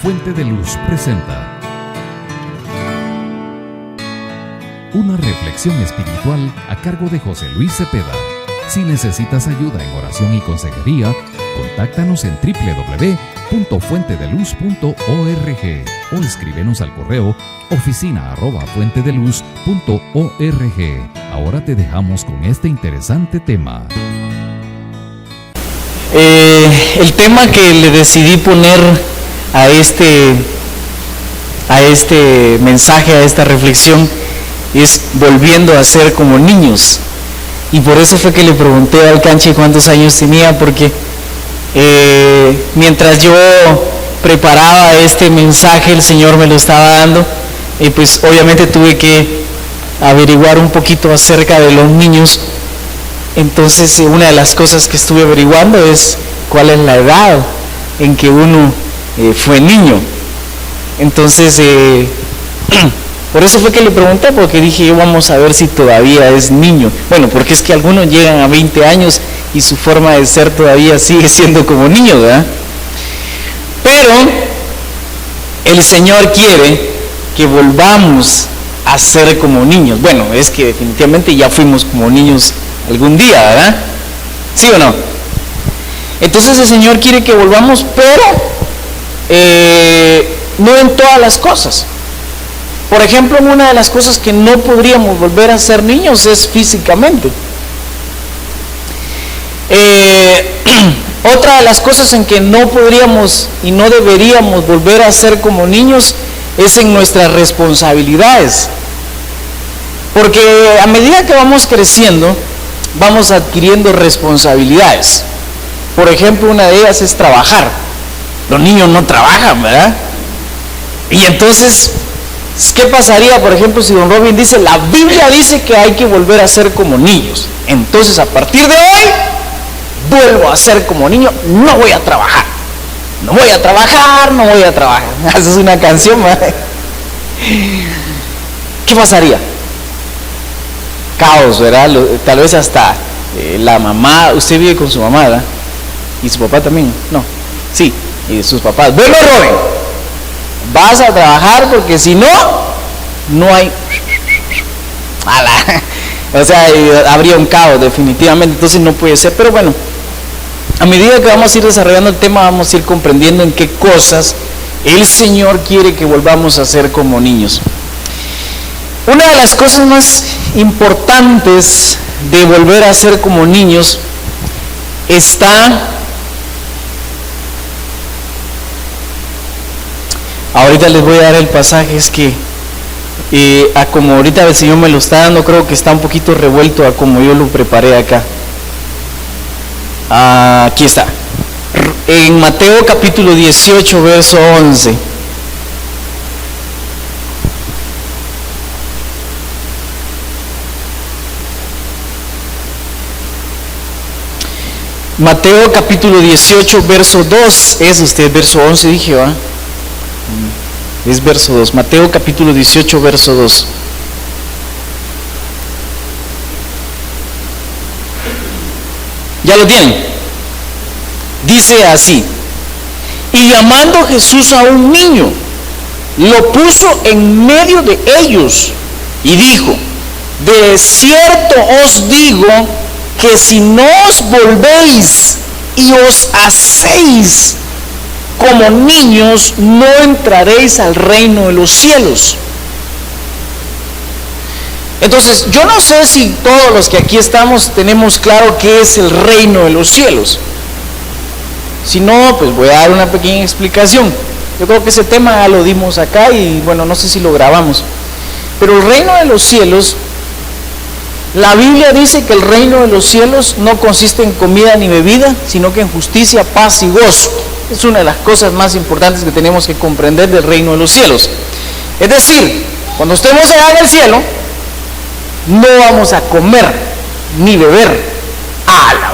Fuente de Luz presenta una reflexión espiritual a cargo de José Luis Cepeda. Si necesitas ayuda en oración y consejería, contáctanos en www.fuentedeluz.org o escríbenos al correo oficina@fuentedeluz.org. Ahora te dejamos con este interesante tema. El tema que le decidí poner a este mensaje, a esta reflexión, es volviendo a ser como niños. Y por eso fue que le pregunté al Canche cuántos años tenía, porque mientras yo preparaba este mensaje, el Señor me lo estaba dando, y pues obviamente tuve que averiguar un poquito acerca de los niños. Entonces una de las cosas que estuve averiguando es cuál es la edad en que uno fue niño. Entonces por eso fue que le pregunté, porque dije vamos a ver si todavía es niño. Bueno, porque es que algunos llegan a 20 años y su forma de ser todavía sigue siendo como niño, ¿verdad? Pero el Señor quiere que volvamos a ser como niños. Bueno, es que definitivamente ya fuimos como niños algún día, ¿verdad? ¿Sí o no? Entonces el Señor quiere que volvamos, pero no en todas las cosas. Por ejemplo, una de las cosas que no podríamos volver a ser niños es físicamente. Otra de las cosas en que no podríamos y no deberíamos volver a ser como niños es en nuestras responsabilidades. Porque a medida que vamos creciendo, vamos adquiriendo responsabilidades. Por ejemplo, una de ellas es trabajar. Los niños no trabajan, ¿verdad? Y entonces, ¿qué pasaría, por ejemplo, si don Robin dice, la Biblia dice que hay que volver a ser como niños? Entonces, a partir de hoy, vuelvo a ser como niño, no voy a trabajar. No voy a trabajar, no voy a trabajar. Esa es una canción, ¿verdad? ¿Qué pasaría? Caos, ¿verdad? Tal vez hasta la mamá, usted vive con su mamá, ¿verdad? Y su papá también, no, sí, y sus papás. Bueno, Robin, vas a trabajar porque si no, no hay... O sea, habría un caos definitivamente, entonces no puede ser. Pero bueno, a medida que vamos a ir desarrollando el tema, vamos a ir comprendiendo en qué cosas el Señor quiere que volvamos a ser como niños. Una de las cosas más importantes de volver a ser como niños está... Ahorita les voy a dar el pasaje, es que a como ahorita el Señor me lo está dando, creo que está un poquito revuelto a como yo lo preparé acá. Aquí está. En Mateo capítulo 18, verso 11. Mateo capítulo 18, verso 2, es usted, verso 11 dije, ¿va? Es verso 2, Mateo capítulo 18, verso 2. ¿Ya lo tienen? Dice así: y llamando Jesús a un niño, lo puso en medio de ellos y dijo: de cierto os digo que si no os volvéis y os hacéis como niños, no entraréis al reino de los cielos. Entonces, yo no sé si todos los que aquí estamos tenemos claro qué es el reino de los cielos. Si no, pues voy a dar una pequeña explicación. Yo creo que ese tema ya lo dimos acá y bueno, no sé si lo grabamos. Pero el reino de los cielos, la Biblia dice que el reino de los cielos no consiste en comida ni bebida, sino que en justicia, paz y gozo. Es una de las cosas más importantes que tenemos que comprender del reino de los cielos. Es decir, cuando estemos allá en el cielo, no vamos a comer ni beber.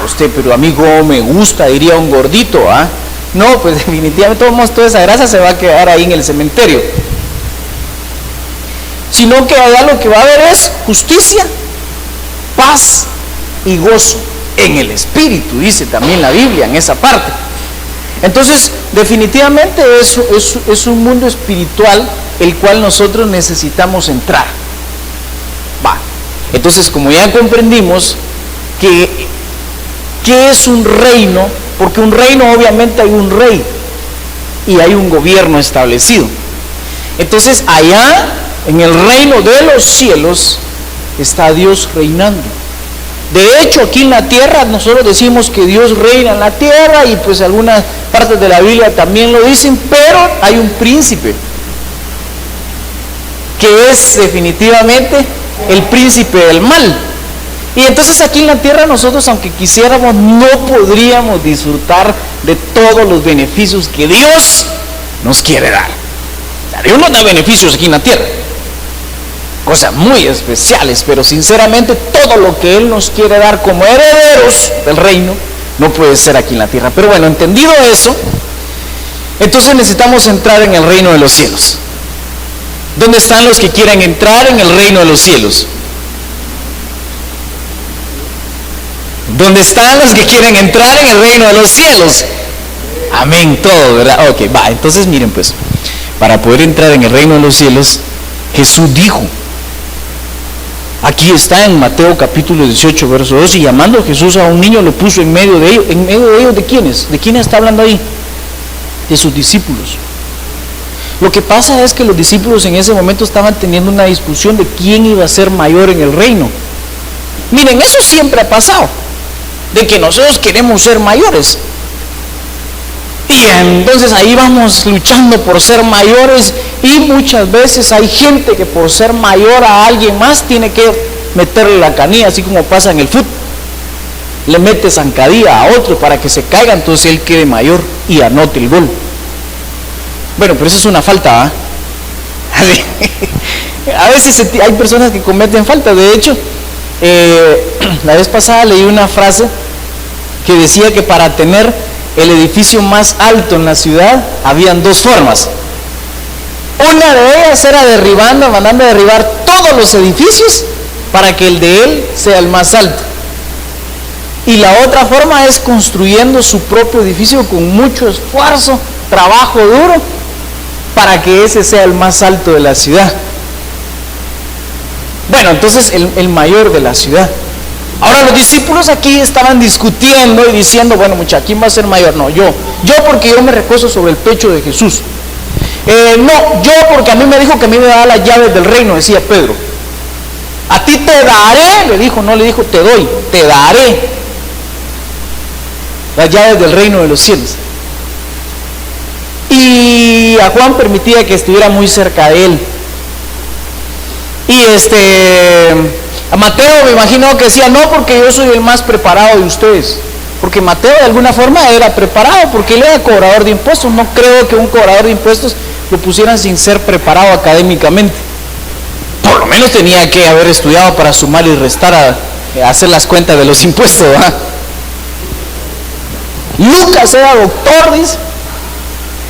Usted, pero a mí como me gusta, diría un gordito, ¿ah? No, pues definitivamente toda esa grasa se va a quedar ahí en el cementerio. Sino que allá lo que va a haber es justicia, paz y gozo en el espíritu, dice también la Biblia en esa parte. Entonces, definitivamente es un mundo espiritual el cual nosotros necesitamos entrar. Entonces, como ya comprendimos ¿qué es un reino? Porque un reino, obviamente hay un rey y hay un gobierno establecido. Entonces, allá en el reino de los cielos está Dios reinando. De hecho, aquí en la tierra nosotros decimos que Dios reina en la tierra, y pues algunas partes de la Biblia también lo dicen, pero hay un príncipe que es definitivamente el príncipe del mal. Y entonces aquí en la tierra nosotros, aunque quisiéramos, no podríamos disfrutar de todos los beneficios que Dios nos quiere dar. O sea, Dios nos da beneficios aquí en la tierra, cosas muy especiales, pero sinceramente todo lo que Él nos quiere dar como herederos del reino no puede ser aquí en la tierra. Pero bueno, entendido eso, entonces necesitamos entrar en el reino de los cielos. ¿Dónde están los que quieren entrar en el reino de los cielos? ¿Dónde están los que quieren entrar en el reino de los cielos? Amén, todo, ¿verdad? Ok, va, entonces miren pues, para poder entrar en el reino de los cielos, Jesús dijo, aquí está en Mateo capítulo 18, verso 2, y llamando a Jesús a un niño lo puso en medio de ellos. ¿En medio de ellos de quiénes? ¿De quiénes está hablando ahí? De sus discípulos. Lo que pasa es que los discípulos en ese momento estaban teniendo una discusión de quién iba a ser mayor en el reino. Miren, eso siempre ha pasado, de que nosotros queremos ser mayores. Y entonces ahí vamos luchando por ser mayores, y muchas veces hay gente que por ser mayor a alguien más tiene que meterle la canilla, así como pasa en el fútbol. Le mete zancadilla a otro para que se caiga, entonces él quede mayor y anote el gol. Bueno, pero eso es una falta, A veces hay personas que cometen falta. De hecho, la vez pasada leí una frase que decía que para tener el edificio más alto en la ciudad habían dos formas. Una de ellas era mandando a derribar todos los edificios para que el de él sea el más alto. Y la otra forma es construyendo su propio edificio con mucho esfuerzo, trabajo duro, para que ese sea el más alto de la ciudad. Bueno, entonces el mayor de la ciudad. Ahora los discípulos aquí estaban discutiendo y diciendo, bueno muchachos, ¿quién va a ser mayor? No, yo porque yo me recuesto sobre el pecho de Jesús. No, yo porque a mí me dijo que a mí me daba las llaves del reino, decía Pedro. A ti te daré, le dijo, no le dijo te doy, te daré las llaves del reino de los cielos. Y a Juan permitía que estuviera muy cerca de él. Y a Mateo me imagino que decía, no, porque yo soy el más preparado de ustedes. Porque Mateo de alguna forma era preparado, porque él era cobrador de impuestos. No creo que un cobrador de impuestos lo pusieran sin ser preparado académicamente. Por lo menos tenía que haber estudiado para sumar y restar, a hacer las cuentas de los impuestos, ¿verdad? Lucas era doctor, dice.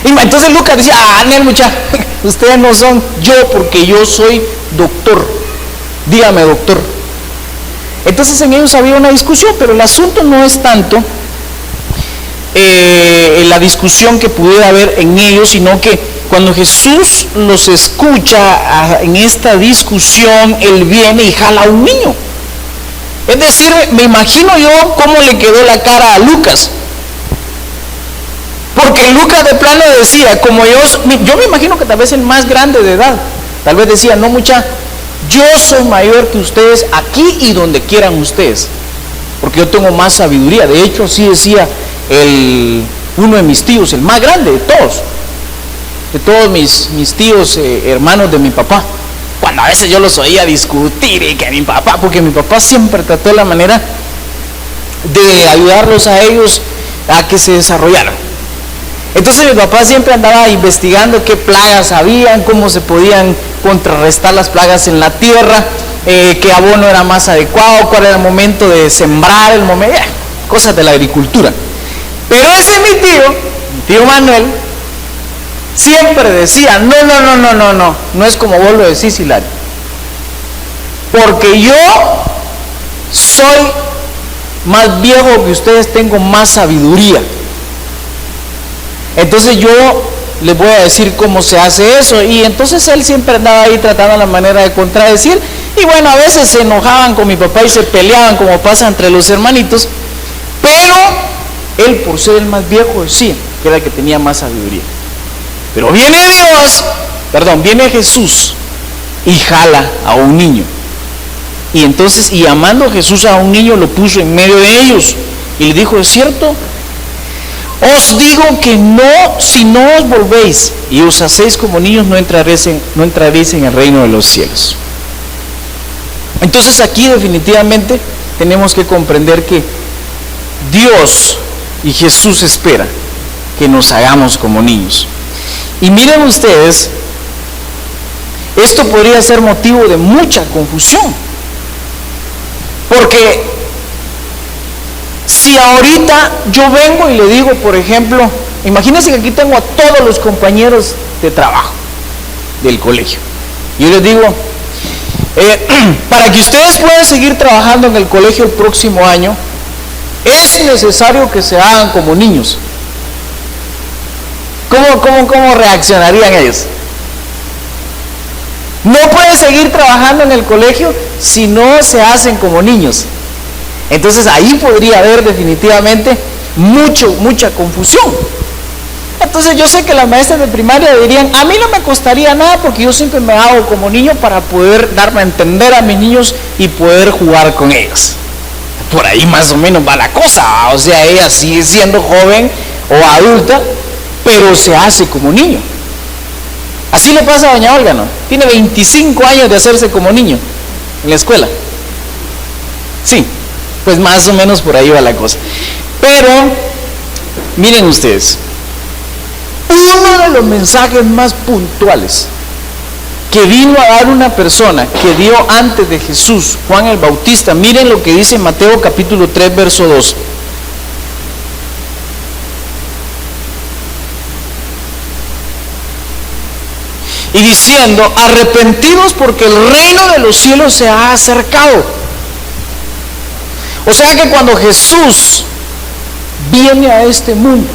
Y entonces Lucas decía, Nel, muchachos, ustedes no son yo, porque yo soy doctor. Dígame, doctor. Entonces en ellos había una discusión, pero el asunto no es tanto la discusión que pudiera haber en ellos, sino que cuando Jesús los escucha en esta discusión, Él viene y jala a un niño. Es decir, me imagino yo cómo le quedó la cara a Lucas. Porque Lucas de plano decía, como yo me imagino que tal vez el más grande de edad, tal vez decía, no mucha, yo soy mayor que ustedes aquí y donde quieran ustedes, porque yo tengo más sabiduría. De hecho, así decía uno de mis tíos, el más grande de todos mis tíos, hermanos de mi papá, cuando a veces yo los oía discutir y que mi papá, porque mi papá siempre trató la manera de ayudarlos a ellos a que se desarrollaran. Entonces mi papá siempre andaba investigando qué plagas habían, cómo se podían contrarrestar las plagas en la tierra, qué abono era más adecuado, cuál era el momento de sembrar, cosas de la agricultura. Pero ese mi tío Manuel, siempre decía, no es como vos lo decís, Hilario, porque yo soy más viejo que ustedes, tengo más sabiduría. Entonces yo les voy a decir cómo se hace eso. Y entonces él siempre andaba ahí tratando la manera de contradecir. Y bueno, a veces se enojaban con mi papá y se peleaban como pasa entre los hermanitos. Pero él, por ser el más viejo, decía que era el que tenía más sabiduría. Pero viene Jesús y jala a un niño. Y entonces, y amando Jesús a un niño, lo puso en medio de ellos. Y le dijo, ¿es cierto? Os digo que no, si no os volvéis y os hacéis como niños, no entraréis en el reino de los cielos. Entonces aquí definitivamente tenemos que comprender que Dios y Jesús espera que nos hagamos como niños. Y miren ustedes, esto podría ser motivo de mucha confusión. Porque si ahorita yo vengo y le digo, por ejemplo, imagínense que aquí tengo a todos los compañeros de trabajo del colegio. Y yo les digo, para que ustedes puedan seguir trabajando en el colegio el próximo año, es necesario que se hagan como niños. ¿Cómo reaccionarían ellos? No pueden seguir trabajando en el colegio si no se hacen como niños. Entonces ahí podría haber definitivamente mucha confusión. Entonces yo sé que las maestras de primaria dirían, a mí no me costaría nada porque yo siempre me hago como niño para poder darme a entender a mis niños y poder jugar con ellos. Por ahí más o menos va la cosa, o sea, ella sigue siendo joven o adulta, pero se hace como niño. Así le pasa a doña Olga, ¿no? Tiene 25 años de hacerse como niño en la escuela. Sí, pues más o menos por ahí va la cosa. Pero, miren ustedes, uno de los mensajes más puntuales que vino a dar una persona que dio antes de Jesús, Juan el Bautista, miren lo que dice Mateo capítulo 3, verso 2. Y diciendo, arrepentidos porque el reino de los cielos se ha acercado. O sea que cuando Jesús viene a este mundo,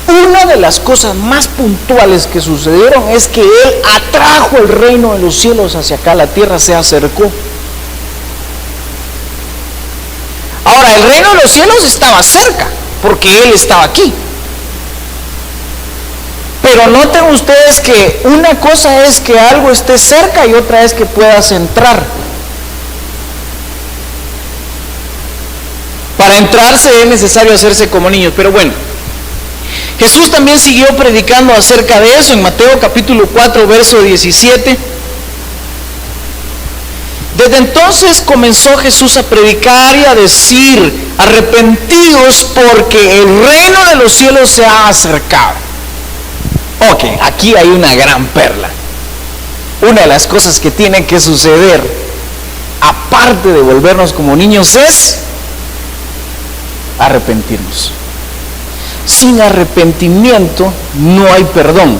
una de las cosas más puntuales que sucedieron es que Él atrajo el reino de los cielos hacia acá, la tierra se acercó. Ahora, el reino de los cielos estaba cerca, porque Él estaba aquí. Pero noten ustedes que una cosa es que algo esté cerca y otra es que puedas entrar. Para entrarse es necesario hacerse como niños, pero bueno. Jesús también siguió predicando acerca de eso en Mateo capítulo 4, verso 17. Desde entonces comenzó Jesús a predicar y a decir, arrepentidos porque el reino de los cielos se ha acercado. Ok, aquí hay una gran perla. Una de las cosas que tiene que suceder, aparte de volvernos como niños, es arrepentirnos. Sin arrepentimiento no hay perdón.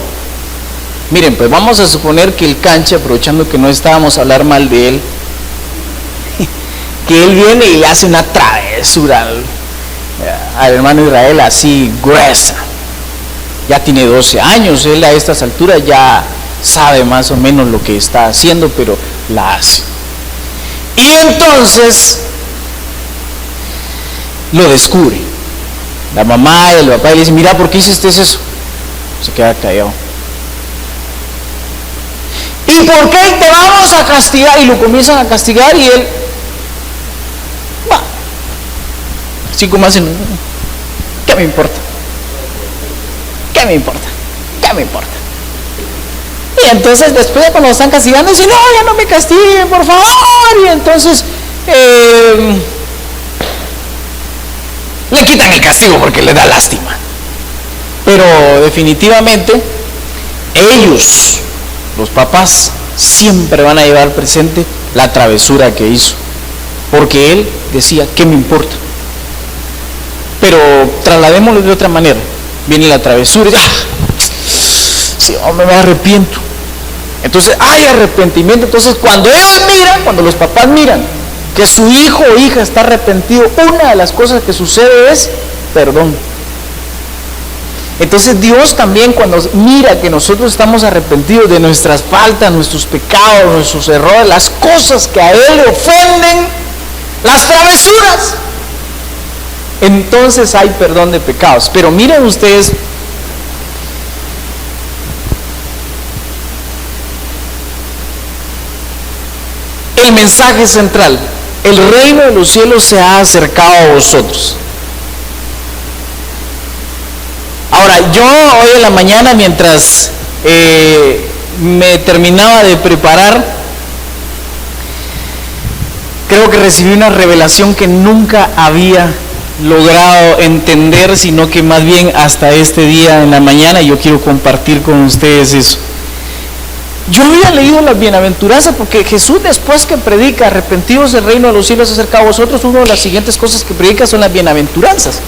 Miren, pues vamos a suponer que el Canche, aprovechando que no estábamos a hablar mal de él, que él viene y hace una travesura al hermano Israel así gruesa. Ya tiene 12 años, él a estas alturas ya sabe más o menos lo que está haciendo, pero la hace. Y entonces lo descubre. La mamá y el papá le dicen, mira, ¿por qué hiciste eso? Se queda callado. ¿Y por qué te vamos a castigar? Y lo comienzan a castigar y él, va, así como hacen, ¿qué me importa? ¿Qué me importa? ¿Qué me importa? Y entonces después cuando lo están castigando, dicen, no, ya no me castiguen, por favor. Y entonces le quitan el castigo porque le da lástima. Pero definitivamente ellos, los papás, siempre van a llevar presente la travesura que hizo, porque él decía, ¿qué me importa? Pero trasladémoslo de otra manera. Viene la travesura y sí, hombre, me arrepiento. Entonces hay arrepentimiento. Entonces cuando ellos miran, cuando los papás miran que su hijo o hija está arrepentido, una de las cosas que sucede es perdón. Entonces Dios también, cuando mira que nosotros estamos arrepentidos de nuestras faltas, nuestros pecados, nuestros errores, las cosas que a Él le ofenden, las travesuras, entonces hay perdón de pecados. Pero miren ustedes, el mensaje central: el reino de los cielos se ha acercado a vosotros. Ahora, yo hoy en la mañana, mientras me terminaba de preparar, creo que recibí una revelación que nunca había logrado entender, sino que más bien hasta este día en la mañana yo quiero compartir con ustedes eso. Yo había leído las bienaventuranzas, porque Jesús, después que predica arrepentidos, el reino de los cielos se acerca a vosotros, una de las siguientes cosas que predica son las bienaventuranzas.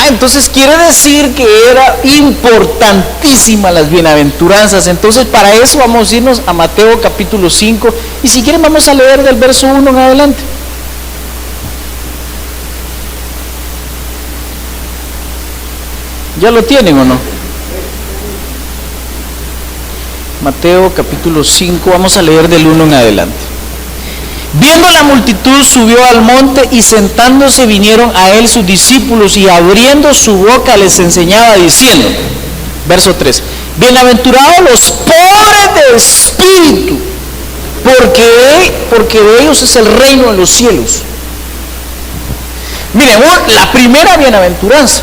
Entonces quiere decir que era importantísima las bienaventuranzas. Entonces para eso vamos a irnos a Mateo capítulo 5, y si quieren vamos a leer del verso 1 en adelante. ¿Ya lo tienen o no? Mateo capítulo 5, vamos a leer del 1 en adelante. Viendo la multitud, subió al monte, y sentándose vinieron a él sus discípulos, y abriendo su boca les enseñaba diciendo, verso 3, bienaventurados los pobres de espíritu, porque de ellos es el reino de los cielos. Miren, la primera bienaventuranza,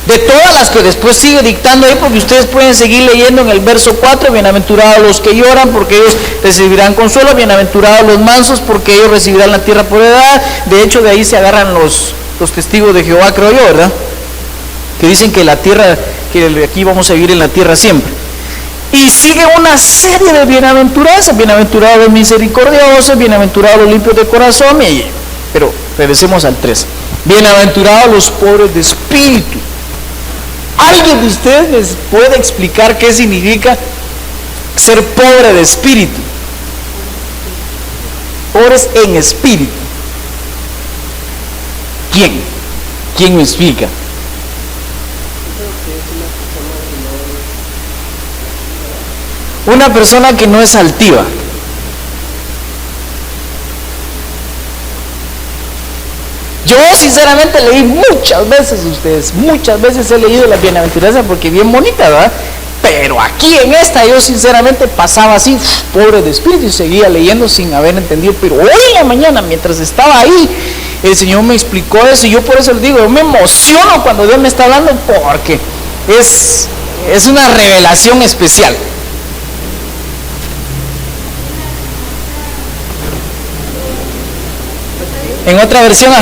de todas las que después sigue dictando ahí, porque ustedes pueden seguir leyendo en el verso 4, bienaventurados los que lloran, porque ellos recibirán consuelo, bienaventurados los mansos, porque ellos recibirán la tierra por heredad. De hecho, de ahí se agarran los testigos de Jehová, creo yo, ¿verdad? Que dicen que la tierra, que aquí vamos a vivir en la tierra siempre. Y sigue una serie de bienaventuranzas: bienaventurados los misericordiosos, bienaventurados los limpios de corazón. Pero regresemos al 3, bienaventurados los pobres de espíritu. ¿Alguien de ustedes les puede explicar qué significa ser pobre de espíritu? Pobres en espíritu. ¿Quién me explica? Una persona que no es altiva. Yo sinceramente leí muchas veces he leído las bienaventuranzas, porque bien bonita, ¿verdad? Pero aquí en esta yo sinceramente pasaba así, pobre de espíritu, y seguía leyendo sin haber entendido. Pero hoy en la mañana, mientras estaba ahí, el Señor me explicó eso, y yo por eso les digo, yo me emociono cuando Dios me está hablando, porque es una revelación especial. En otra versión,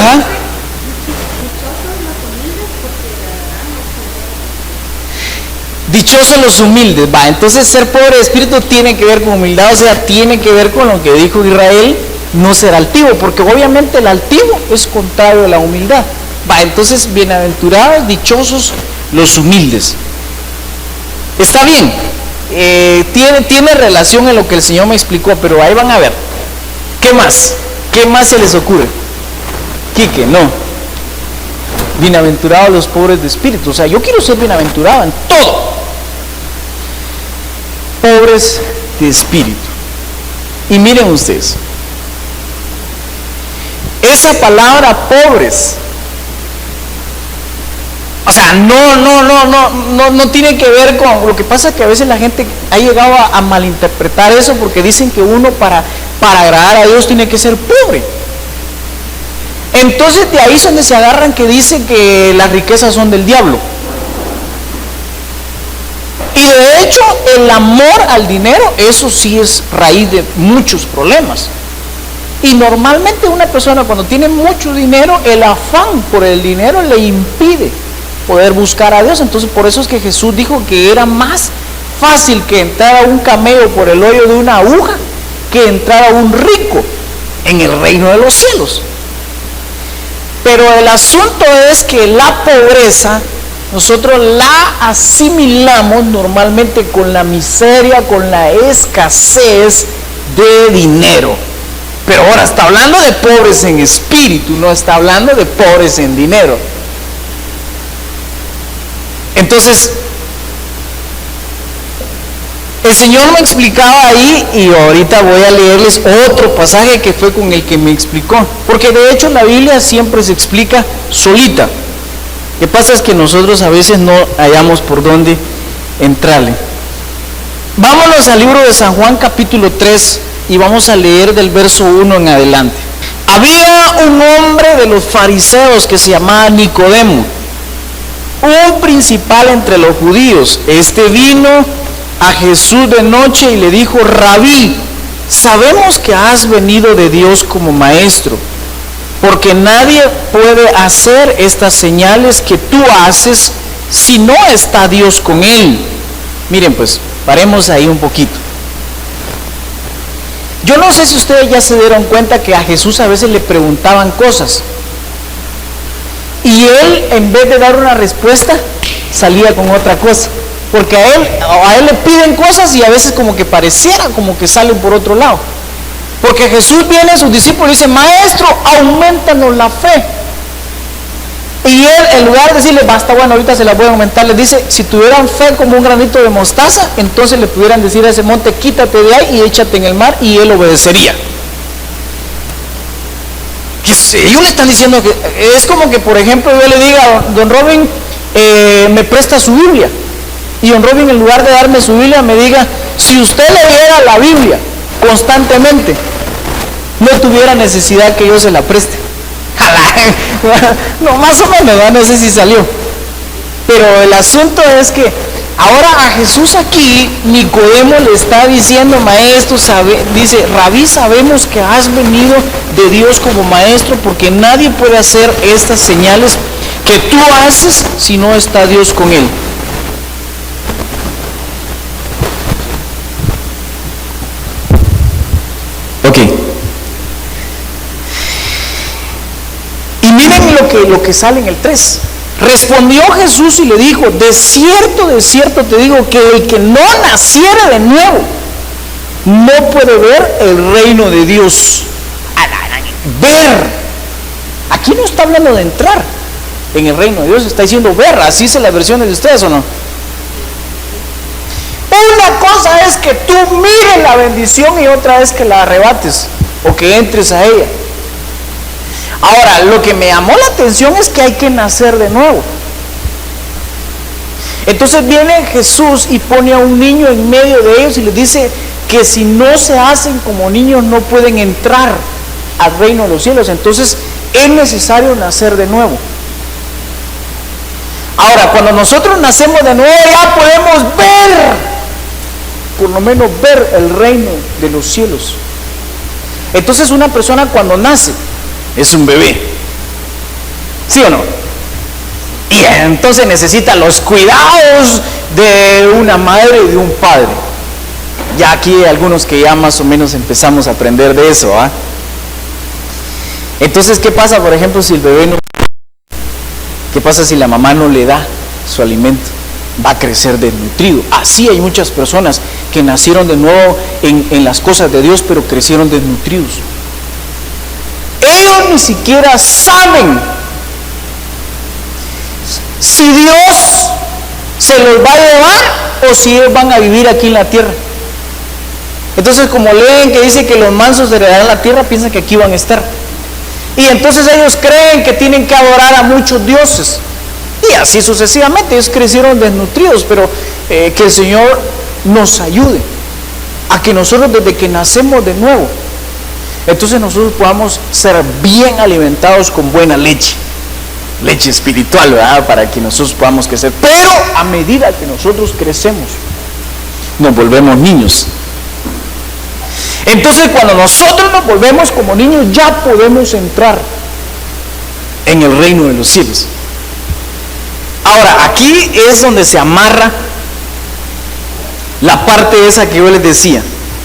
dichosos los humildes. Entonces ser pobre de espíritu tiene que ver con humildad, o sea, tiene que ver con lo que dijo Israel, no ser altivo, porque obviamente el altivo es contrario a la humildad. Entonces, bienaventurados, dichosos los humildes. Está bien, tiene relación en lo que el Señor me explicó, pero ahí van a ver. ¿Qué más se les ocurre? Quique, no. Bienaventurados los pobres de espíritu. O sea, yo quiero ser bienaventurado en todo. Pobres de espíritu. Y miren ustedes, esa palabra pobres, o sea, no tiene que ver con lo que pasa, que a veces la gente ha llegado a malinterpretar eso, porque dicen que uno para agradar a Dios tiene que ser pobre. Entonces de ahí es donde se agarran, que dicen que las riquezas son del diablo. Y de hecho el amor al dinero, eso sí es raíz de muchos problemas. Y normalmente una persona, cuando tiene mucho dinero, el afán por el dinero le impide poder buscar a Dios. Entonces por eso es que Jesús dijo que era más fácil que entrara un camello por el hoyo de una aguja que entrara un rico en el reino de los cielos. Pero el asunto es que la pobreza nosotros la asimilamos normalmente con la miseria, con la escasez de dinero. Pero ahora está hablando de pobres en espíritu, no está hablando de pobres en dinero. Entonces, el Señor me explicaba ahí, y ahorita voy a leerles otro pasaje que fue con el que me explicó, porque de hecho la Biblia siempre se explica solita. Lo que pasa es que nosotros a veces no hallamos por dónde entrarle. Vámonos al libro de San Juan capítulo 3 y vamos a leer del verso 1 en adelante. Había un hombre de los fariseos que se llamaba Nicodemo, un principal entre los judíos. Este vino a Jesús de noche y le dijo: Rabí, sabemos que has venido de Dios como maestro, porque nadie puede hacer estas señales que tú haces si no está Dios con él. Miren, pues, paremos ahí un poquito. Yo no sé si ustedes ya se dieron cuenta que a Jesús a veces le preguntaban cosas y él, en vez de dar una respuesta, salía con otra cosa. Porque a él le piden cosas y a veces como que pareciera como que salen por otro lado. Porque Jesús viene a sus discípulos y dice: Maestro, aumentanos la fe. Y él, en lugar de decirle: basta, bueno, ahorita se la voy a aumentar, les dice: si tuvieran fe como un granito de mostaza, entonces le pudieran decir a ese monte: quítate de ahí y échate en el mar, y él obedecería. Ellos le están diciendo que es como que, por ejemplo, yo le diga: don Robin, me presta su Biblia. Y don Robin, en lugar de darme su Biblia, me diga: si usted leyera la Biblia constantemente, no tuviera necesidad que yo se la preste. No, más o menos, no sé si salió. Pero el asunto es que ahora a Jesús aquí, Nicodemo le está diciendo: Maestro, dice: Rabí, sabemos que has venido de Dios como maestro, porque nadie puede hacer estas señales que tú haces si no está Dios con él. Ok. Y miren lo que sale en el 3. Respondió Jesús y le dijo: de cierto te digo que el que no naciere de nuevo no puede ver el reino de Dios. Ver. Aquí no está hablando de entrar en el reino de Dios, está diciendo ver. Así es la versión de ustedes, ¿o no? Una cosa es que tú mires la bendición y otra es que la arrebates o que entres a ella. Ahora, lo que me llamó la atención es que hay que nacer de nuevo. Entonces viene Jesús y pone a un niño en medio de ellos y les dice que si no se hacen como niños no pueden entrar al reino de los cielos. Entonces es necesario nacer de nuevo. Ahora, cuando nosotros nacemos de nuevo, ya podemos ver, por lo menos ver el reino de los cielos. Entonces una persona cuando nace es un bebé, ¿sí o no? Y entonces necesita los cuidados de una madre y de un padre. Ya aquí hay algunos que ya más o menos empezamos a aprender de eso, ¿ah? Entonces, ¿qué pasa, por ejemplo, si el bebé no... ¿Qué pasa si la mamá no le da su alimento? Va a crecer desnutrido. Así hay muchas personas que nacieron de nuevo en las cosas de Dios, pero crecieron desnutridos. Ellos ni siquiera saben si Dios se los va a llevar o si ellos van a vivir aquí en la tierra. Entonces, como leen que dice que los mansos heredarán la tierra, piensan que aquí van a estar. Y entonces ellos creen que tienen que adorar a muchos dioses. Y así sucesivamente, ellos crecieron desnutridos, pero que el Señor nos ayude a que nosotros, desde que nacemos de nuevo, entonces nosotros podamos ser bien alimentados con buena leche espiritual, ¿verdad? Para que nosotros podamos crecer. Pero a medida que nosotros crecemos, nos volvemos niños. Entonces, cuando nosotros nos volvemos como niños, ya podemos entrar en el reino de los cielos. Ahora, aquí es donde se amarra la parte esa que yo les decía.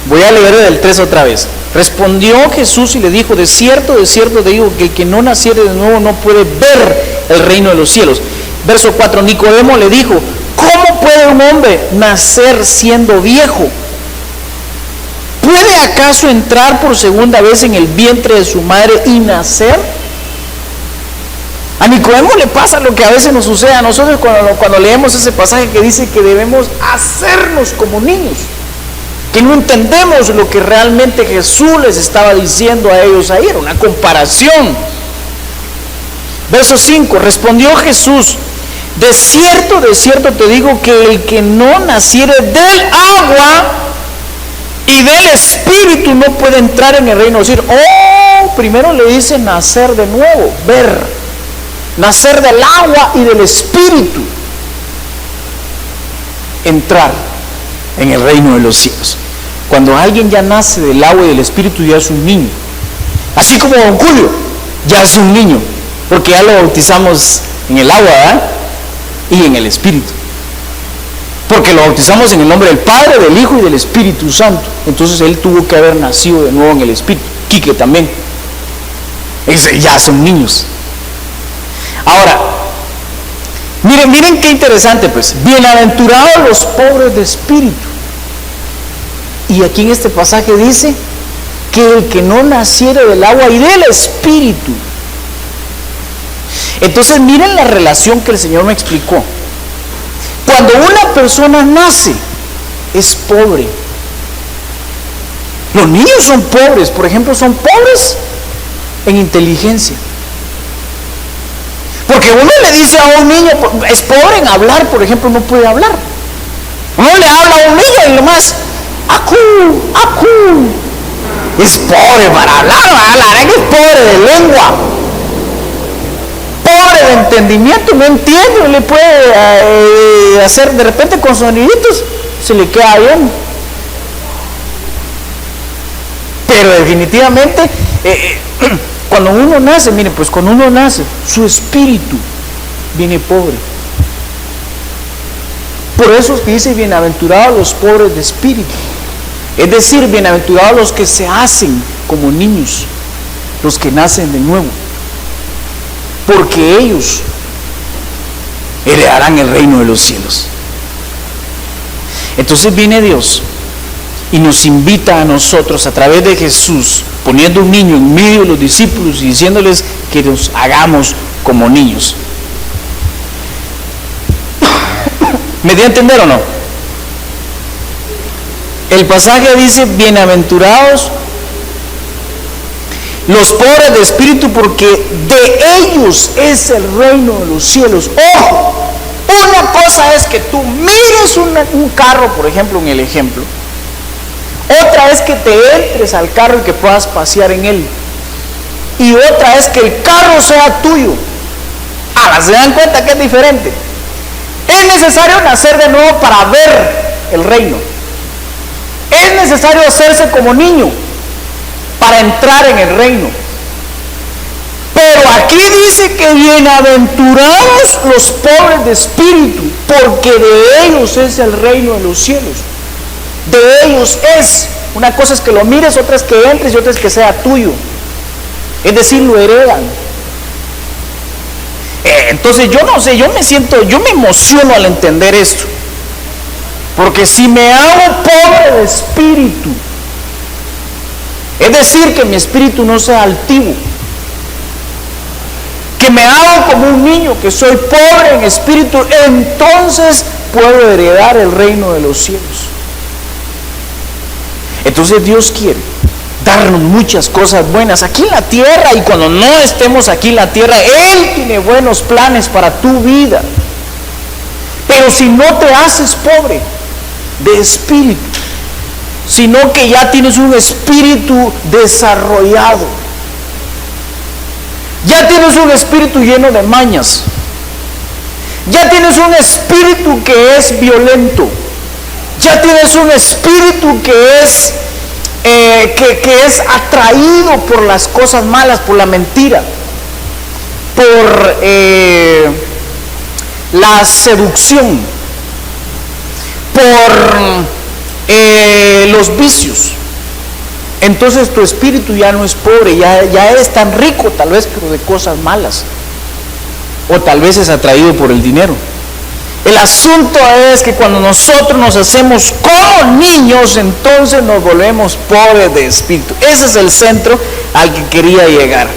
Voy a leer del 3 otra vez. Respondió Jesús y le dijo: de cierto te digo que el que no naciere de nuevo no puede ver el reino de los cielos. Verso 4, Nicodemo le dijo: ¿cómo puede un hombre nacer siendo viejo? ¿Puede acaso entrar por segunda vez en el vientre de su madre y nacer? A Nicodemo le pasa lo que a veces nos sucede a nosotros cuando leemos ese pasaje que dice que debemos hacernos como niños, que no entendemos lo que realmente Jesús les estaba diciendo a ellos ahí, era una comparación. Verso 5, respondió Jesús: de cierto te digo que el que no naciere del agua y del Espíritu no puede entrar en el reino. Es decir, primero le dice nacer de nuevo, nacer del agua y del Espíritu, entrar en el reino de los cielos. Cuando alguien ya nace del agua y del Espíritu, ya es un niño. Así como don Julio ya es un niño, porque ya lo bautizamos en el agua, ¿verdad? Y en el Espíritu, porque lo bautizamos en el nombre del Padre, del Hijo y del Espíritu Santo. Entonces él tuvo que haber nacido de nuevo en el Espíritu. Quique también, ya son niños. Ahora, miren qué interesante, pues, bienaventurados los pobres de espíritu. Y aquí en este pasaje dice que el que no naciere del agua y del Espíritu. Entonces miren la relación que el Señor me explicó. Cuando una persona nace, es pobre. Los niños son pobres, por ejemplo, son pobres en inteligencia. Porque uno le dice a un niño, es pobre en hablar, por ejemplo, no puede hablar. Uno le habla a un niño y nomás, acú. Es pobre para hablar, la verdad que es pobre de lengua. Pobre de entendimiento, no entiende, no le puede hacer de repente con soniditos, se le queda bien. Pero definitivamente, cuando uno nace, miren, pues cuando uno nace, su espíritu viene pobre. Por eso es que dice, bienaventurados los pobres de espíritu. Es decir, bienaventurados los que se hacen como niños, los que nacen de nuevo, porque ellos heredarán el reino de los cielos. Entonces viene Dios y nos invita a nosotros a través de Jesús, poniendo un niño en medio de los discípulos y diciéndoles que nos hagamos como niños. ¿Me dio a entender o no? El pasaje dice, bienaventurados los pobres de espíritu, porque de ellos es el reino de los cielos. ¡Ojo! Una cosa es que tú mires un carro, por ejemplo, en el ejemplo. Otra es que te entres al carro y que puedas pasear en él. Y otra es que el carro sea tuyo. Ahora, ¿se dan cuenta que es diferente? Es necesario nacer de nuevo para ver el reino. Es necesario hacerse como niño para entrar en el reino. Pero aquí dice que bienaventurados los pobres de espíritu, porque de ellos es el reino de los cielos. De ellos es. Una cosa es que lo mires, otra es que entres y otra es que sea tuyo. Es decir, lo heredan. Entonces yo no sé, yo me emociono al entender esto. Porque si me hago pobre de espíritu, es decir, que mi espíritu no sea altivo, que me hago como un niño, que soy pobre en espíritu, entonces puedo heredar el reino de los cielos. Entonces Dios quiere darnos muchas cosas buenas aquí en la tierra, y cuando no estemos aquí en la tierra, Él tiene buenos planes para tu vida. Pero si no te haces pobre de espíritu, sino que ya tienes un espíritu desarrollado, ya tienes un espíritu lleno de mañas, ya tienes un espíritu que es violento, ya tienes un espíritu que es atraído por las cosas malas, por la mentira, por la seducción, por los vicios. Entonces tu espíritu ya no es pobre, ya eres tan rico tal vez, pero de cosas malas, o tal vez es atraído por el dinero. El asunto es que cuando nosotros nos hacemos como niños, entonces nos volvemos pobres de espíritu. Ese es el centro al que quería llegar.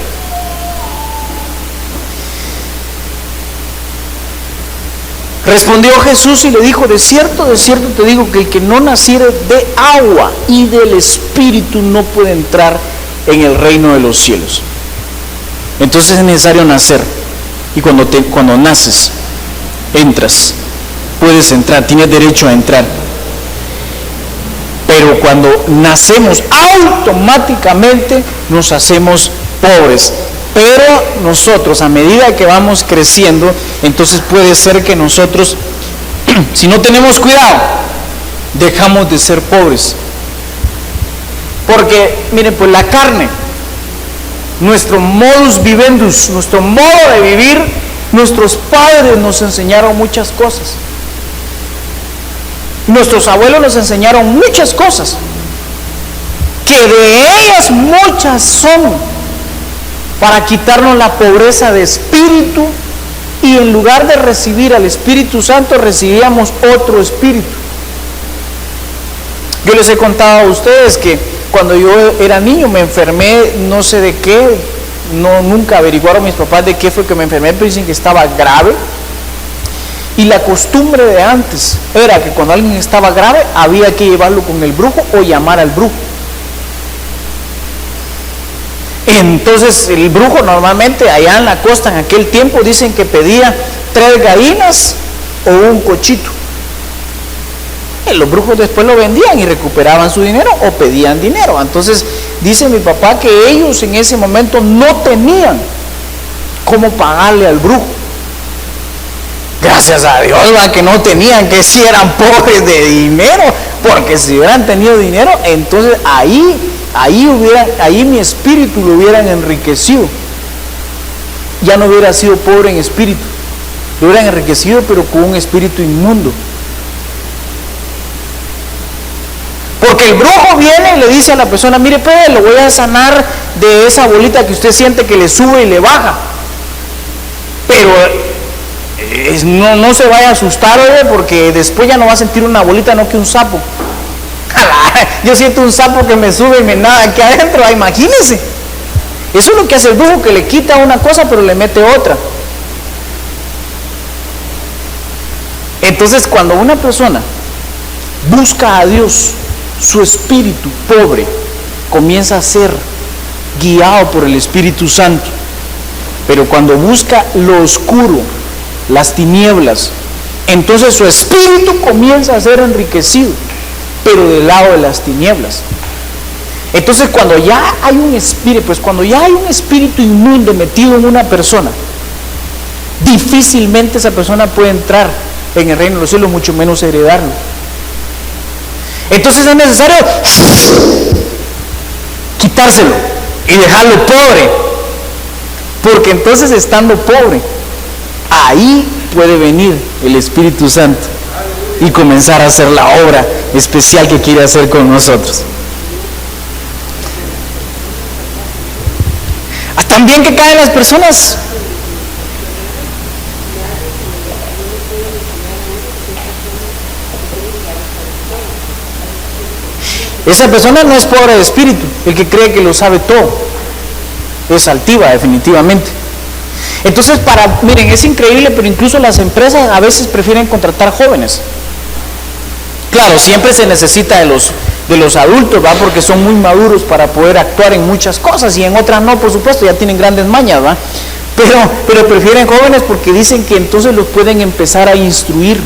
Respondió Jesús y le dijo: de cierto te digo que el que no naciere de agua y del Espíritu no puede entrar en el reino de los cielos. Entonces es necesario nacer, y cuando naces, entras, puedes entrar, tienes derecho a entrar. Pero cuando nacemos, automáticamente nos hacemos pobres. Pero nosotros, a medida que vamos creciendo, entonces puede ser que nosotros, si no tenemos cuidado, dejamos de ser pobres. Porque, miren, pues la carne, nuestro modus vivendus, nuestro modo de vivir, nuestros padres nos enseñaron muchas cosas. Nuestros abuelos nos enseñaron muchas cosas, que de ellas muchas son para quitarnos la pobreza de espíritu, y en lugar de recibir al Espíritu Santo, recibíamos otro espíritu. Yo les he contado a ustedes que cuando yo era niño me enfermé, no sé de qué, nunca averiguaron mis papás de qué fue que me enfermé, pero dicen que estaba grave. Y la costumbre de antes era que cuando alguien estaba grave había que llevarlo con el brujo o llamar al brujo. Entonces el brujo normalmente allá en la costa en aquel tiempo dicen que pedía 3 gallinas o un cochito. Y los brujos después lo vendían y recuperaban su dinero o pedían dinero. Entonces dice mi papá que ellos en ese momento no tenían cómo pagarle al brujo. Gracias a Dios, que no tenían, que si eran pobres de dinero, porque si hubieran tenido dinero, entonces ahí mi espíritu lo hubieran enriquecido. Ya no hubiera sido pobre en espíritu, lo hubieran enriquecido, pero con un espíritu inmundo. Porque el brujo viene y le dice a la persona: mire, pues lo voy a sanar de esa bolita que usted siente que le sube y le baja, pero no se vaya a asustar, porque después ya no va a sentir una bolita, no que un sapo. Yo siento un sapo que me sube y me nada aquí adentro, imagínense. Eso es lo que hace el brujo, que le quita una cosa pero le mete otra. Entonces, cuando una persona busca a Dios, su espíritu pobre comienza a ser guiado por el Espíritu Santo. Pero cuando busca lo oscuro, las tinieblas, entonces su espíritu comienza a ser enriquecido, pero del lado de las tinieblas. Entonces cuando ya hay un espíritu inmundo metido en una persona, difícilmente esa persona puede entrar en el reino de los cielos, mucho menos heredarlo. Entonces es necesario quitárselo y dejarlo pobre, porque entonces, estando pobre, ahí puede venir el Espíritu Santo y comenzar a hacer la obra especial que quiere hacer con nosotros. También que caen las personas esa persona no es pobre de espíritu. El que cree que lo sabe todo es altiva, definitivamente. Entonces, miren, es increíble, pero incluso las empresas a veces prefieren contratar jóvenes. Claro, siempre se necesita de los adultos, ¿va? Porque son muy maduros para poder actuar en muchas cosas, y en otras no, por supuesto, ya tienen grandes mañas, ¿va? Pero prefieren jóvenes porque dicen que entonces los pueden empezar a instruir.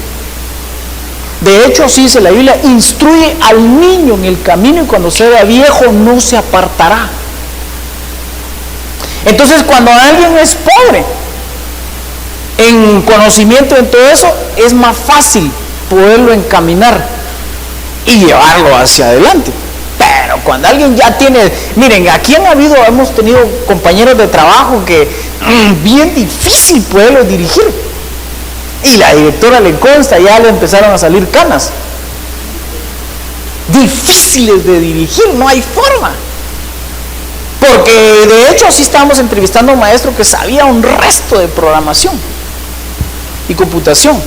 De hecho, así dice la Biblia: instruye al niño en el camino y cuando sea viejo no se apartará. Entonces, cuando alguien es pobre en conocimiento en todo eso, es más fácil poderlo encaminar y llevarlo hacia adelante. Pero cuando alguien ya tiene, miren, aquí hemos tenido compañeros de trabajo que bien difícil poderlos dirigir, y la directora le consta, ya le empezaron a salir canas. Difíciles de dirigir, no hay forma. Porque de hecho así estábamos entrevistando a un maestro que sabía un resto de programación y computación.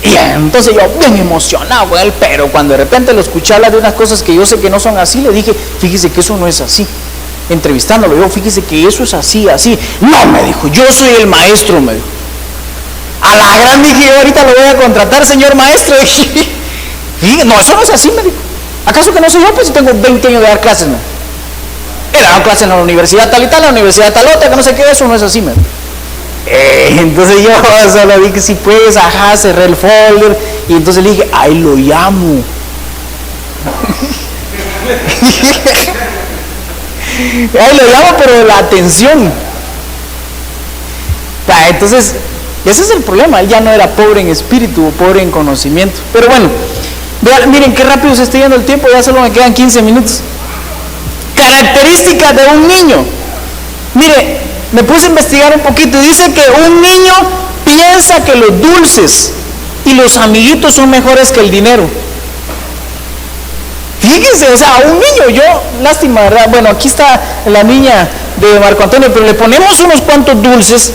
Y entonces yo bien emocionado con él, pero cuando de repente lo escuché hablar de unas cosas que yo sé que no son así, le dije: fíjese que eso no es así. Entrevistándolo, yo: fíjese que eso es así, así. No, me dijo, yo soy el maestro, me dijo. A la gran dije, yo ahorita lo voy a contratar, señor maestro. Y no, eso no es así, me dijo. ¿Acaso que no soy yo? Pues tengo 20 años de dar clases, ¿no? He dado clases en la universidad tal y tal, la universidad tal otra, que no sé qué, eso no es así, me dijo. Entonces yo solo dije, si puedes, ajá, cerré el folder. Y entonces le dije, ahí lo llamo. Ahí lo llamo, pero de la atención. Entonces, ese es el problema. Él ya no era pobre en espíritu, pobre en conocimiento. Pero bueno, vean, miren qué rápido se está yendo el tiempo, ya solo me quedan 15 minutos. Características de un niño. Mire, me puse a investigar un poquito y dice que un niño piensa que los dulces y los amiguitos son mejores que el dinero. Fíjense, o sea, un niño, yo, lástima, ¿verdad? Bueno, aquí está la niña de Marco Antonio, pero le ponemos unos cuantos dulces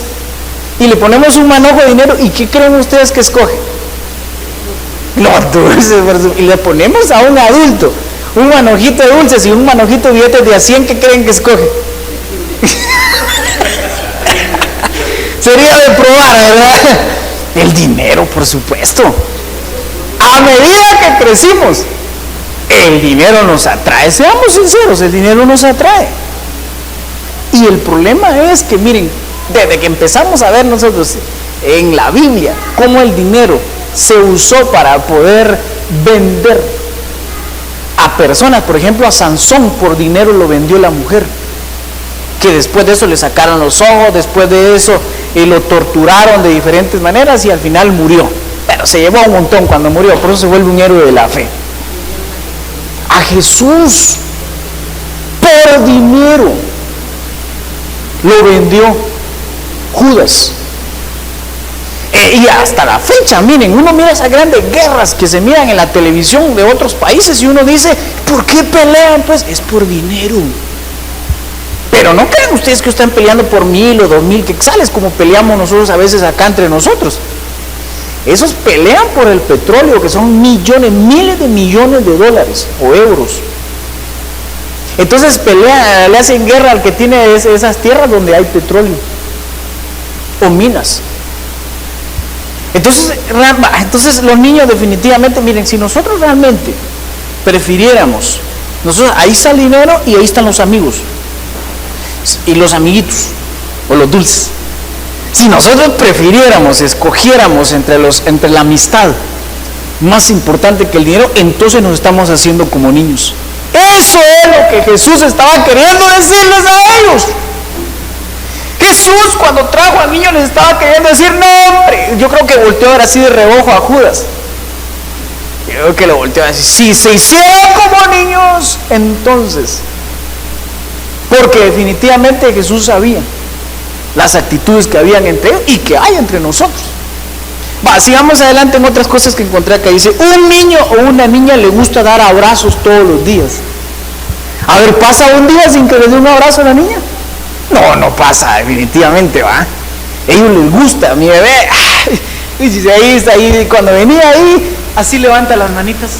y le ponemos un manojo de dinero, ¿y qué creen ustedes que escoge? Los dulces, y le ponemos a un adulto un manojito de dulces y un manojito de billetes de a 100, ¿qué creen que escoge? Sería de probar, ¿verdad? El dinero, por supuesto. A medida que crecimos, el dinero nos atrae, seamos sinceros, el dinero nos atrae. Y el problema es que, miren, desde que empezamos a ver nosotros en la Biblia cómo el dinero se usó para poder vender a personas, por ejemplo a Sansón, por dinero lo vendió la mujer, que después de eso le sacaron los ojos, después de eso lo torturaron de diferentes maneras y al final murió, pero se llevó un montón cuando murió, por eso se vuelve un héroe de la fe. A Jesús por dinero lo vendió Judas. Y hasta la fecha, miren, uno mira esas grandes guerras que se miran en la televisión de otros países y uno dice, ¿por qué pelean? Pues es por dinero. Pero no crean ustedes que están peleando por 1,000 o 2,000 quetzales como peleamos nosotros a veces acá entre nosotros. Esos pelean por el petróleo, que son millones, miles de millones de dólares o euros. Entonces pelean, le hacen guerra al que tiene esas tierras donde hay petróleo o minas. Entonces los niños definitivamente, miren, si nosotros realmente prefiriéramos, nosotros, ahí está el dinero y ahí están los amigos y los amiguitos o los dulces. Si nosotros prefiriéramos, escogiéramos entre la amistad más importante que el dinero, entonces nos estamos haciendo como niños. Eso es lo que Jesús estaba queriendo decirles a ellos. Jesús cuando trajo al niño les estaba queriendo decir, no hombre, yo creo que volteó a ver así de reojo a Judas. Yo creo que lo volteó a decir, si se hicieran como niños, entonces. Porque definitivamente Jesús sabía las actitudes que habían entre ellos y que hay entre nosotros. Sigamos adelante en otras cosas que encontré acá. Dice, un niño o una niña le gusta dar abrazos todos los días. A ver, ¿pasa un día sin que le dé un abrazo a la niña? No pasa, definitivamente, ¿va? A ellos les gusta, mi bebé. Y si ahí está, ahí, cuando venía ahí, así levanta las manitas.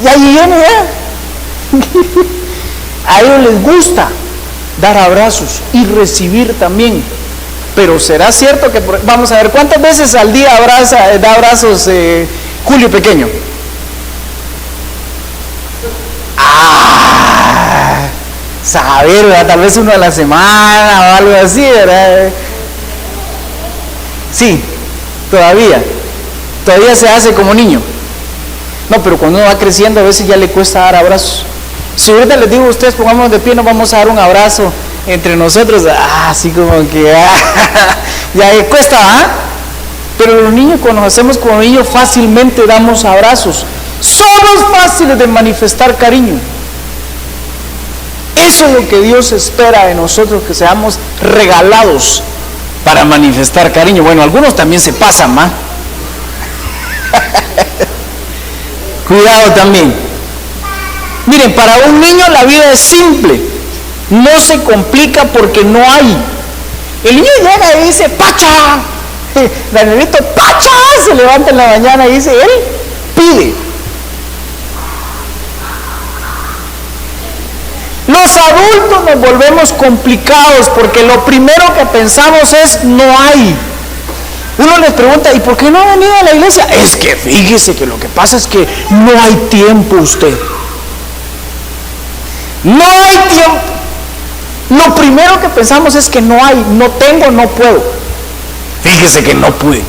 Y ahí viene, a ellos les gusta dar abrazos y recibir también. Pero será cierto que, vamos a ver, ¿cuántas veces al día da abrazos Julio pequeño? Saber, ¿verdad? Tal vez uno a la semana o algo así, ¿verdad? Sí, todavía se hace como niño. No, pero cuando uno va creciendo a veces ya le cuesta dar abrazos. Si ahorita les digo a ustedes, pongamos de pie, nos vamos a dar un abrazo entre nosotros, así como que ya cuesta, pero los niños, cuando nos hacemos como niños, fácilmente damos abrazos. Somos fáciles de manifestar cariño. Eso es lo que Dios espera de nosotros, que seamos regalados para manifestar cariño. Bueno, algunos también se pasan, cuidado también. Miren, para un niño la vida es simple, no se complica porque no hay. El niño llega y dice, ¡pacha! Danielito, ¡pacha! Se levanta en la mañana y dice, él pide. Los adultos nos volvemos complicados porque lo primero que pensamos es, no hay. Uno les pregunta, ¿y por qué no ha venido a la iglesia? Es que fíjese que lo que pasa es que no hay tiempo usted. No hay tiempo. Lo primero que pensamos es que no hay, no tengo, no puedo. Fíjese que no pude.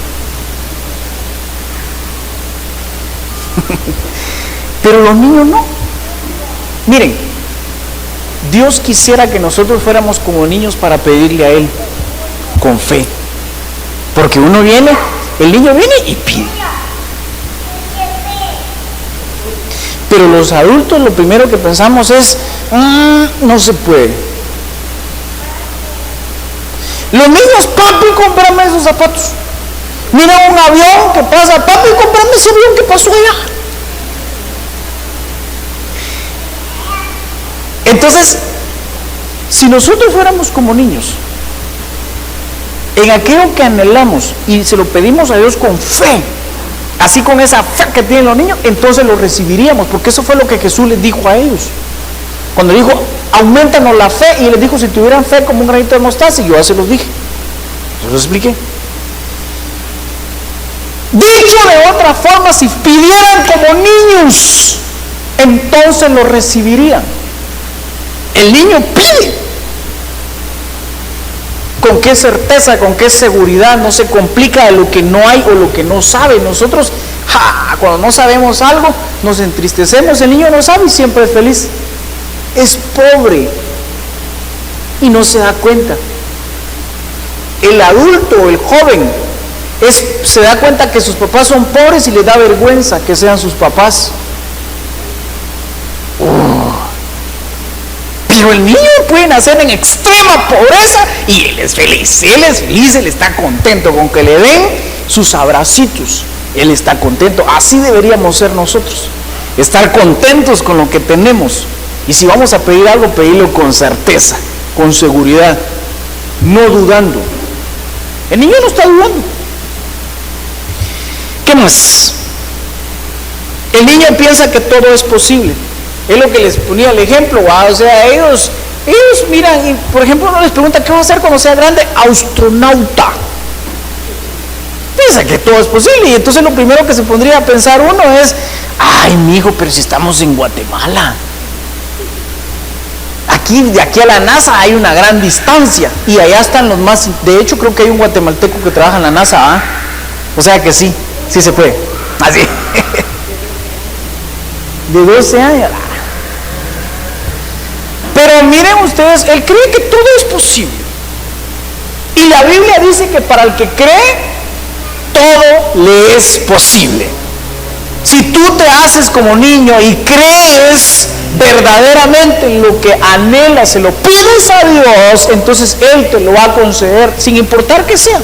Pero los niños no. Miren, Dios quisiera que nosotros fuéramos como niños para pedirle a Él con fe. Porque uno viene, el niño viene y pide. Pero los adultos lo primero que pensamos es, no se puede. Los niños, papi, cómprame esos zapatos. Mira un avión que pasa, papi, cómprame ese avión que pasó allá. Entonces, si nosotros fuéramos como niños, en aquello que anhelamos y se lo pedimos a Dios con fe, así con esa fe que tienen los niños, entonces lo recibiríamos, porque eso fue lo que Jesús les dijo a ellos. Cuando dijo, aumentanos la fe, y les dijo, si tuvieran fe como un granito de mostaza, y yo ya se los dije, se los expliqué. Dicho de otra forma, si pidieran como niños, entonces lo recibirían. El niño pide. ¿Con qué certeza, con qué seguridad? No se complica de lo que no hay o lo que no sabe. Nosotros, cuando no sabemos algo, nos entristecemos. El niño no sabe y siempre es feliz. Es pobre y no se da cuenta. El adulto, el joven, se da cuenta que sus papás son pobres y le da vergüenza que sean sus papás. Pero el niño puede nacer en extrema pobreza y él es feliz, él está contento con que le den sus abracitos, él está contento. Así deberíamos ser nosotros, estar contentos con lo que tenemos, y si vamos a pedir algo, pedirlo con certeza, con seguridad, no dudando. El niño no está dudando. ¿Qué más? El niño piensa que todo es posible. Es lo que les ponía el ejemplo, o sea, ellos miran, y por ejemplo uno les pregunta, ¿qué va a hacer cuando sea grande? Astronauta. Piensa que todo es posible, y entonces lo primero que se pondría a pensar uno es, ay, mijo, pero si estamos en Guatemala. De aquí a la NASA hay una gran distancia, y allá están los más, de hecho creo que hay un guatemalteco que trabaja en la NASA, o sea que sí se puede, así. De 12 años. Pero miren ustedes, él cree que todo es posible. Y la Biblia dice que para el que cree, todo le es posible. Si tú te haces como niño y crees verdaderamente lo que anhelas, se lo pides a Dios, entonces Él te lo va a conceder, sin importar que sea.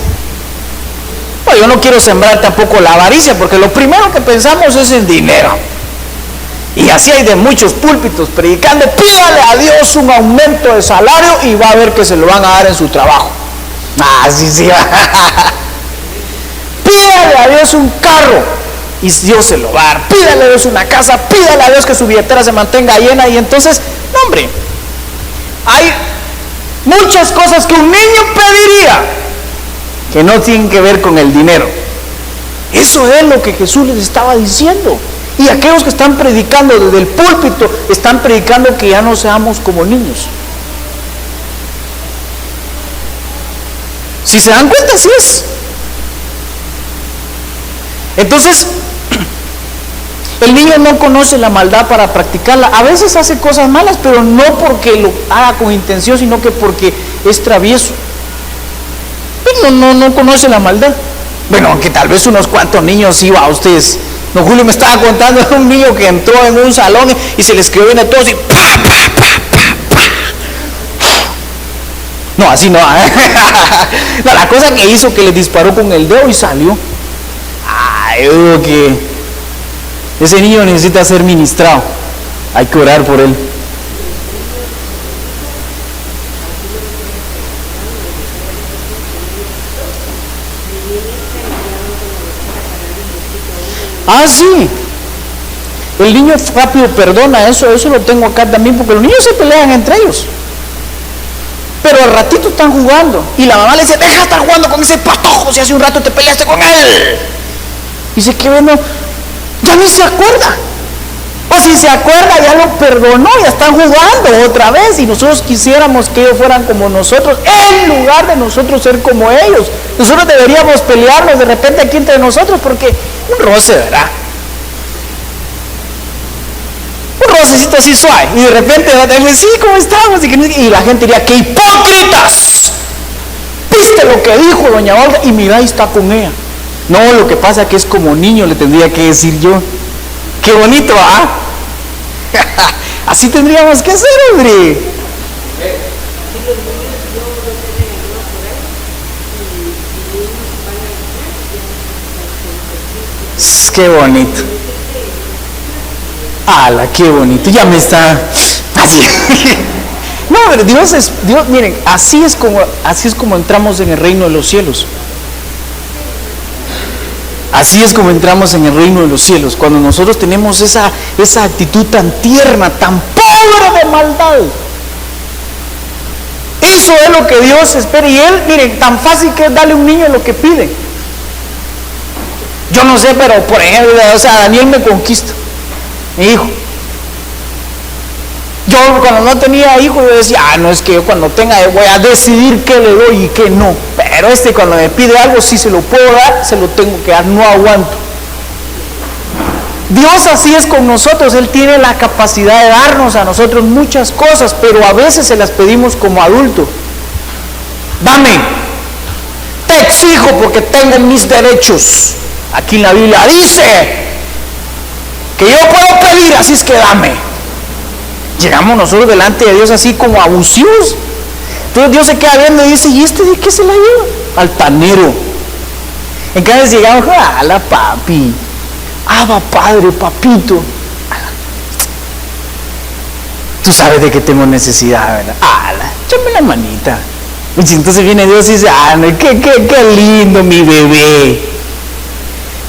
Bueno, yo no quiero sembrar tampoco la avaricia, porque lo primero que pensamos es en dinero. Y así hay de muchos púlpitos predicando, pídale a Dios un aumento de salario y va a ver que se lo van a dar en su trabajo. Sí. Pídale a Dios un carro y Dios se lo va a dar. Pídale a Dios una casa, pídale a Dios que su billetera se mantenga llena. Y entonces, no, hombre, hay muchas cosas que un niño pediría que no tienen que ver con el dinero. Eso es lo que Jesús les estaba diciendo. Y aquellos que están predicando desde el púlpito, están predicando que ya no seamos como niños. Si se dan cuenta, así es. Entonces, el niño no conoce la maldad para practicarla. A veces hace cosas malas, pero no porque lo haga con intención, sino que porque es travieso. Pero no conoce la maldad. Bueno, aunque tal vez unos cuantos niños iba a ustedes. Don Julio me estaba contando de un niño que entró en un salón y se le escribió en todos y no, así no. No, la cosa que hizo que le disparó con el dedo y salió. Yo digo que ese niño necesita ser ministrado. Hay que orar por él. Sí, el niño rápido perdona, eso lo tengo acá también, porque los niños se pelean entre ellos. Pero al ratito están jugando y la mamá le dice, deja de estar jugando con ese patojo si hace un rato te peleaste con él. Y dice que bueno, ya ni se acuerda. O si se acuerda, ya lo perdonó, ya están jugando otra vez. Y nosotros quisiéramos que ellos fueran como nosotros, en lugar de nosotros ser como ellos. Nosotros deberíamos pelearnos de repente aquí entre nosotros, porque un roce, ¿verdad? Un rocecito así suave. Y de repente va a decir, sí, ¿cómo estamos? Y la gente diría, ¡qué hipócritas! ¿Viste lo que dijo doña Olga? Y mira, ahí está con ella. No, lo que pasa es que es como niño, le tendría que decir yo. ¡Qué bonito, ah! Así tendríamos que hacer, hombre. ¡Qué bonito! ¡Hala, qué bonito! Ya me está así. No, pero Dios, miren, así es como entramos en el reino de los cielos. Así es como entramos en el reino de los cielos, cuando nosotros tenemos esa actitud tan tierna, tan pobre de maldad. Eso es lo que Dios espera. Y Él, miren, tan fácil que es darle a un niño lo que pide. Yo no sé, pero por ejemplo, o sea, Daniel me conquista, mi hijo. Yo cuando no tenía hijos, yo decía, no, es que yo cuando tenga voy a decidir qué le doy y qué no. Pero cuando me pide algo, si se lo puedo dar, se lo tengo que dar, no aguanto. Dios así es con nosotros, Él tiene la capacidad de darnos a nosotros muchas cosas, pero a veces se las pedimos como adultos. Dame, te exijo porque tengo mis derechos. Aquí en la Biblia dice que yo puedo pedir, así es que dame. Llegamos nosotros delante de Dios así como abusivos. Entonces Dios se queda viendo y dice, ¿y de qué se la lleva? Altanero. En cada vez llegamos, la papi, va padre, papito. Tú sabes de que tengo necesidad, ¿verdad? Échame la manita. Y entonces viene Dios y dice, qué lindo mi bebé.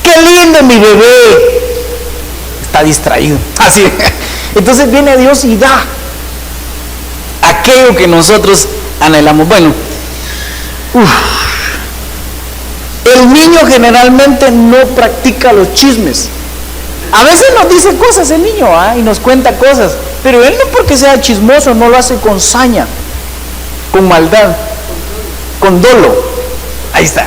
Qué lindo mi bebé. Está distraído. Así. Entonces viene Dios y da aquello que nosotros anhelamos. Bueno, el niño generalmente no practica los chismes. A veces nos dice cosas el niño, y nos cuenta cosas, pero él no porque sea chismoso, no lo hace con saña, con maldad, con dolo. Ahí está.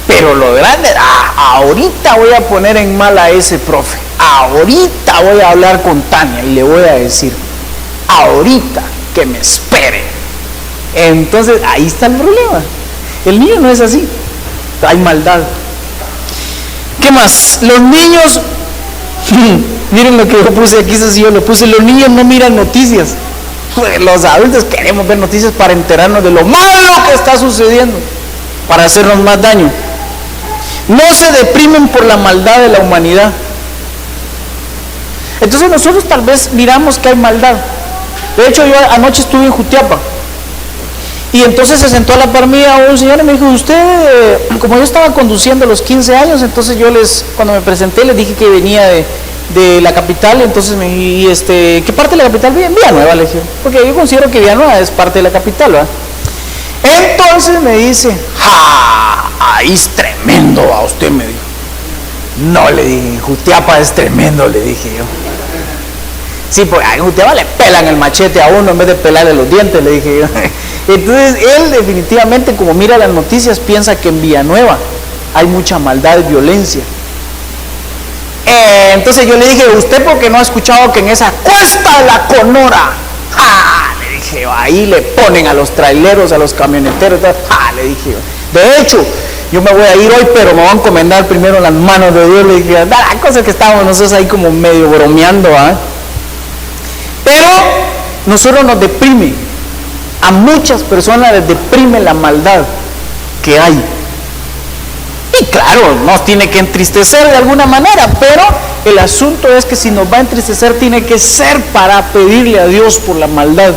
Pero lo grande, ahorita voy a poner en mal a ese profe. Ahorita voy a hablar con Tania y le voy a decir, ahorita que me espere. Entonces ahí está el problema. El niño no es así, hay maldad. ¿Qué más? Los niños, miren lo que yo puse aquí, yo lo puse, los niños no miran noticias. Los adultos queremos ver noticias para enterarnos de lo malo que está sucediendo, para hacernos más daño. No se deprimen por la maldad de la humanidad. Entonces nosotros tal vez miramos que hay maldad. De hecho, yo anoche estuve en Jutiapa y entonces se sentó a la par mía un señor y me dijo, usted, como yo estaba conduciendo a los 15 años, entonces cuando me presenté les dije que venía de la capital. Entonces me dijo, ¿qué parte de la capital vive? En Villanueva, le dije, porque yo considero que Villanueva es parte de la capital, ¿verdad? Entonces me dice, ahí es tremendo, a usted me dijo. No, le dije, Jutiapa es tremendo, le dije yo. Sí, porque en Jutiapa le pelan el machete a uno en vez de pelarle los dientes, le dije yo. Entonces él definitivamente, como mira las noticias, piensa que en Villanueva hay mucha maldad y violencia. Entonces yo le dije, ¿usted por qué no ha escuchado que en esa Cuesta de la Conora, le dije yo, ahí le ponen a los traileros, a los camioneteros, le dije yo. De hecho, yo me voy a ir hoy, pero me voy a encomendar primero en las manos de Dios. Le dije, la cosa que estábamos nosotros ahí como medio bromeando, Pero nosotros nos deprime, a muchas personas les deprime la maldad que hay. Y claro, nos tiene que entristecer de alguna manera, pero el asunto es que si nos va a entristecer, tiene que ser para pedirle a Dios por la maldad.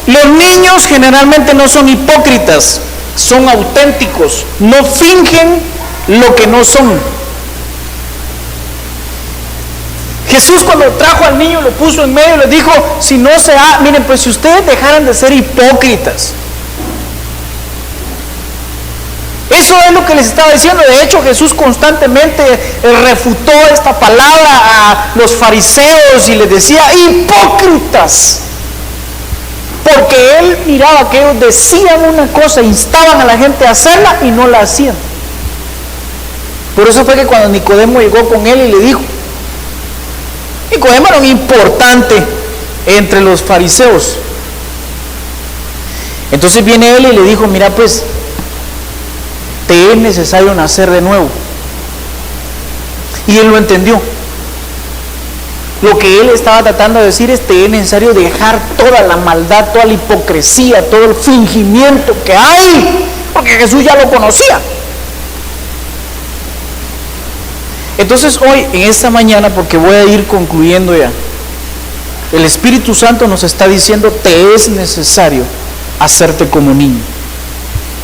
Los niños generalmente no son hipócritas, son auténticos, no fingen lo que no son. Jesús, cuando trajo al niño, lo puso en medio y le dijo, miren, pues si ustedes dejaran de ser hipócritas. Eso es lo que les estaba diciendo. De hecho, Jesús constantemente refutó esta palabra a los fariseos y les decía, hipócritas. Porque él miraba que ellos decían una cosa, instaban a la gente a hacerla y no la hacían. Por eso fue que cuando Nicodemo llegó con él y le dijo, Nicodemo era un importante entre los fariseos. Entonces viene él y le dijo, mira pues, te es necesario nacer de nuevo. Y él lo entendió. Lo que él estaba tratando de decir es, te es necesario dejar toda la maldad, toda la hipocresía, todo el fingimiento que hay, porque Jesús ya lo conocía. Entonces hoy, en esta mañana, porque voy a ir concluyendo ya, el Espíritu Santo nos está diciendo, te es necesario hacerte como niño.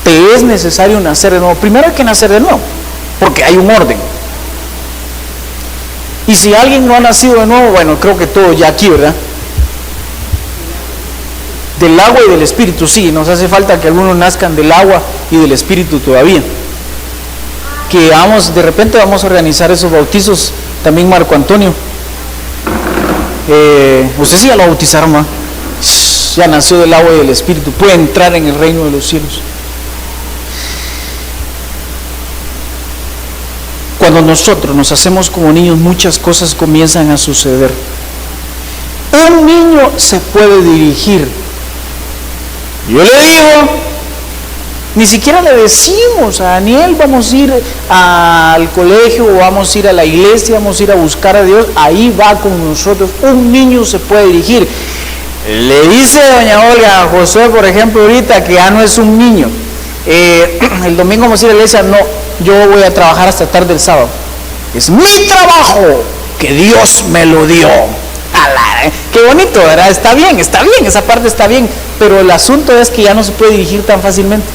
Te es necesario nacer de nuevo. Primero hay que nacer de nuevo, porque hay un orden. Y si alguien no ha nacido de nuevo, bueno, creo que todo ya aquí, ¿verdad? Del agua y del Espíritu, sí, nos hace falta que algunos nazcan del agua y del Espíritu todavía. Que de repente vamos a organizar esos bautizos, también Marco Antonio. Usted sí ya lo bautizaron, ¿no? Ya nació del agua y del Espíritu, puede entrar en el reino de los cielos. Cuando nosotros nos hacemos como niños, muchas cosas comienzan a suceder. Un niño se puede dirigir. Yo le digo, ni siquiera le decimos a Daniel, vamos a ir al colegio o vamos a ir a la iglesia, vamos a ir a buscar a Dios, ahí va con nosotros. Un niño se puede dirigir. Le dice doña Olga a José, por ejemplo, ahorita que ya no es un niño, el domingo vamos a ir a la iglesia, no, yo voy a trabajar hasta tarde el sábado. Es mi trabajo, que Dios me lo dio. Qué bonito, ¿verdad? Está bien, esa parte está bien, pero el asunto es que ya no se puede dirigir tan fácilmente.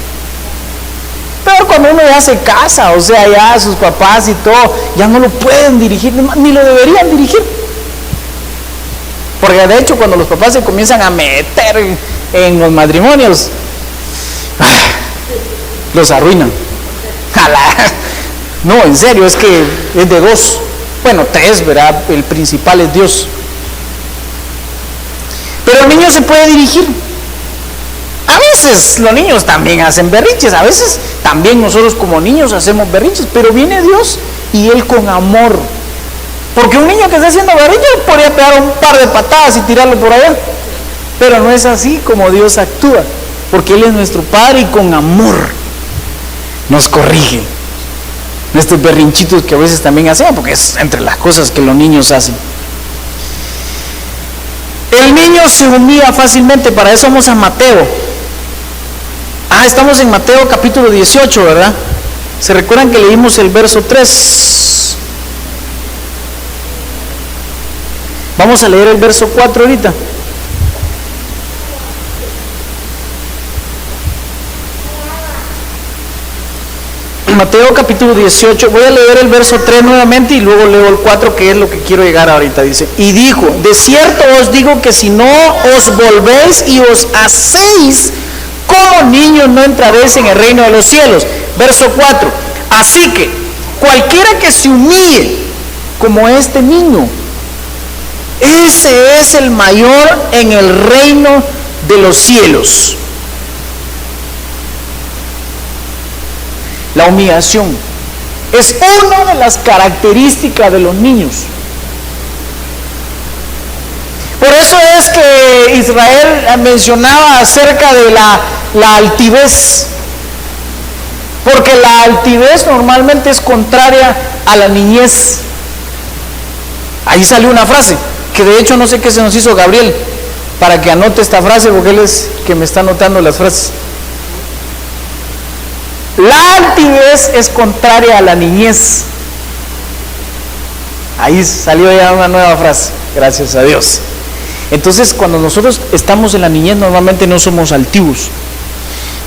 Pero cuando uno ya se casa, o sea, ya sus papás y todo, ya no lo pueden dirigir, ni lo deberían dirigir. Porque de hecho, cuando los papás se comienzan a meter en los matrimonios, los arruinan. No, en serio, es que es de dos, bueno, tres, ¿verdad? El principal es Dios. Pero el niño se puede dirigir. A veces los niños también hacen berrinches, a veces también nosotros como niños hacemos berrinches, pero viene Dios y Él con amor. Porque un niño que está haciendo berrinches podría pegar un par de patadas y tirarlo por allá. Pero no es así como Dios actúa, porque Él es nuestro Padre y con amor nos corrige. Nuestros berrinchitos que a veces también hacemos, porque es entre las cosas que los niños hacen. El niño se humilla fácilmente, para eso vamos a Mateo. Estamos en Mateo capítulo 18, ¿verdad? ¿Se recuerdan que leímos el verso 3? Vamos a leer el verso 4 ahorita. Mateo capítulo 18, voy a leer el verso 3 nuevamente y luego leo el 4, que es lo que quiero llegar ahorita. Dice, y dijo, de cierto os digo que si no os volvéis y os hacéis como niños, no entraréis en el reino de los cielos. Verso 4, así que cualquiera que se humille como este niño, ese es el mayor en el reino de los cielos. La humillación es una de las características de los niños. Por eso es que Israel mencionaba acerca de la altivez, porque la altivez normalmente es contraria a la niñez. Ahí salió una frase, que de hecho no sé qué se nos hizo Gabriel, para que anote esta frase, porque él es que me está anotando las frases. La altivez es contraria a la niñez. Ahí salió ya una nueva frase, gracias a Dios. Entonces, cuando nosotros estamos en la niñez, normalmente no somos altivos.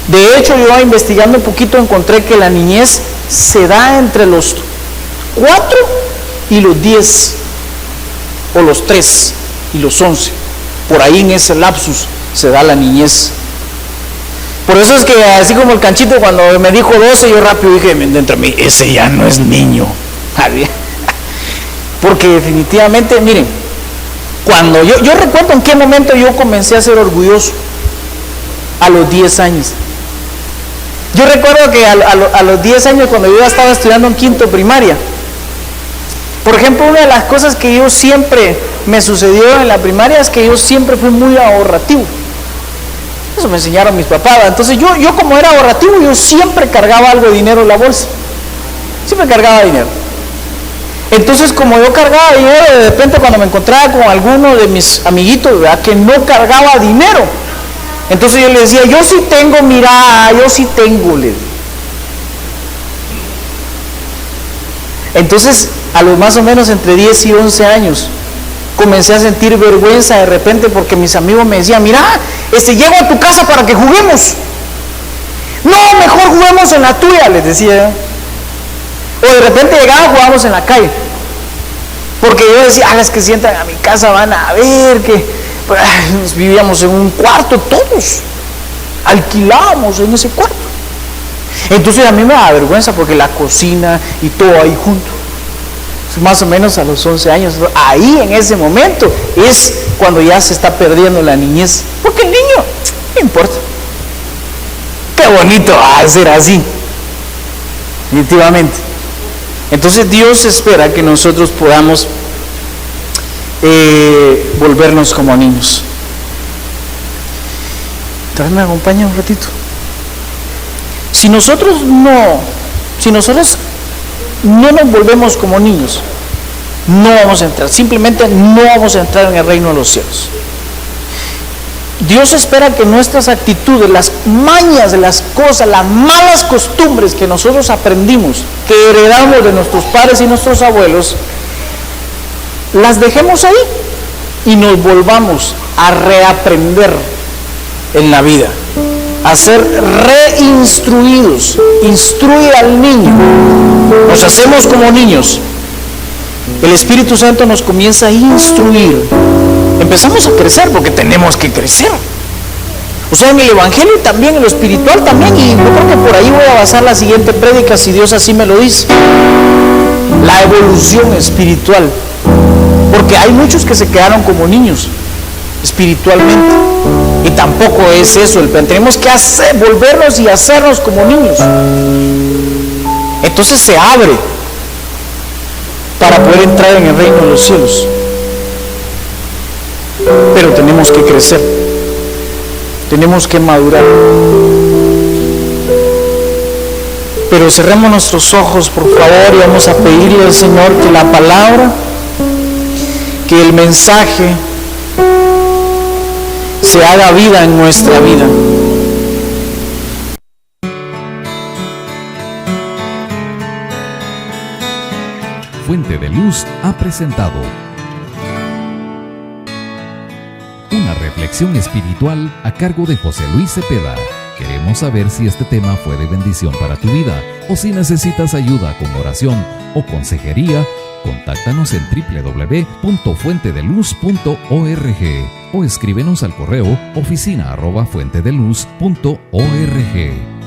De hecho, yo investigando un poquito encontré que la niñez se da entre los 4 y los 10. o los 3 y los 11. Por ahí en ese lapsus se da la niñez. Por eso es que así como el Canchito cuando me dijo 12, yo rápido dije dentro de mí, ese ya no es niño. Porque definitivamente, miren, cuando yo recuerdo en qué momento yo comencé a ser orgulloso, a los 10 años. Yo recuerdo que a los 10 años, cuando yo ya estaba estudiando en quinto primaria, por ejemplo, una de las cosas que yo siempre me sucedió en la primaria es que yo siempre fui muy ahorrativo. Eso me enseñaron mis papás. Entonces yo como era ahorrativo, yo siempre cargaba algo de dinero en la bolsa. Siempre cargaba dinero. Entonces, como yo cargaba dinero, de repente cuando me encontraba con alguno de mis amiguitos, ¿verdad?, que no cargaba dinero, entonces yo le decía, yo sí tengo, mira, yo sí tengo, le digo. Entonces, a los más o menos entre 10 y 11 años, comencé a sentir vergüenza de repente porque mis amigos me decían, mira, llego a tu casa para que juguemos. No, mejor juguemos en la tuya, les decía. O de repente llegaba, jugábamos en la calle. Porque yo decía, es que si entran a mi casa van a ver que vivíamos en un cuarto todos. Alquilábamos en ese cuarto. Entonces a mí me da vergüenza porque la cocina y todo ahí junto. Más o menos a los 11 años, ahí en ese momento es cuando ya se está perdiendo la niñez. Porque el niño, no importa. Qué bonito va a ser así. Definitivamente. Entonces Dios espera que nosotros podamos volvernos como niños. Entonces me acompaña un ratito. Si nosotros no nos volvemos como niños, no vamos a entrar, simplemente no vamos a entrar en el reino de los cielos. Dios espera que nuestras actitudes, las mañas de las cosas, las malas costumbres que nosotros aprendimos, que heredamos de nuestros padres y nuestros abuelos, las dejemos ahí y nos volvamos a reaprender en la vida, a ser reinstruidos. Instruir al niño. Nos hacemos como niños. El Espíritu Santo nos comienza a instruir. Empezamos a crecer porque tenemos que crecer. O sea, en el Evangelio también, en lo espiritual también, y yo creo que por ahí voy a basar la siguiente prédica, si Dios así me lo dice. La evolución espiritual. Porque hay muchos que se quedaron como niños espiritualmente. Y tampoco es eso el plan. Tenemos que volvernos y hacernos como niños. Entonces se abre para poder entrar en el reino de los cielos. Pero tenemos que crecer, tenemos que madurar. Pero cerremos nuestros ojos, por favor, y vamos a pedirle al Señor que la palabra, que el mensaje se haga vida en nuestra vida. Fuente de Luz ha presentado una reflexión espiritual a cargo de José Luis Cepeda. Queremos saber si este tema fue de bendición para tu vida o si necesitas ayuda con oración o consejería. Contáctanos en www.fuentedeluz.org o escríbenos al correo oficina@fuentedeluz.org.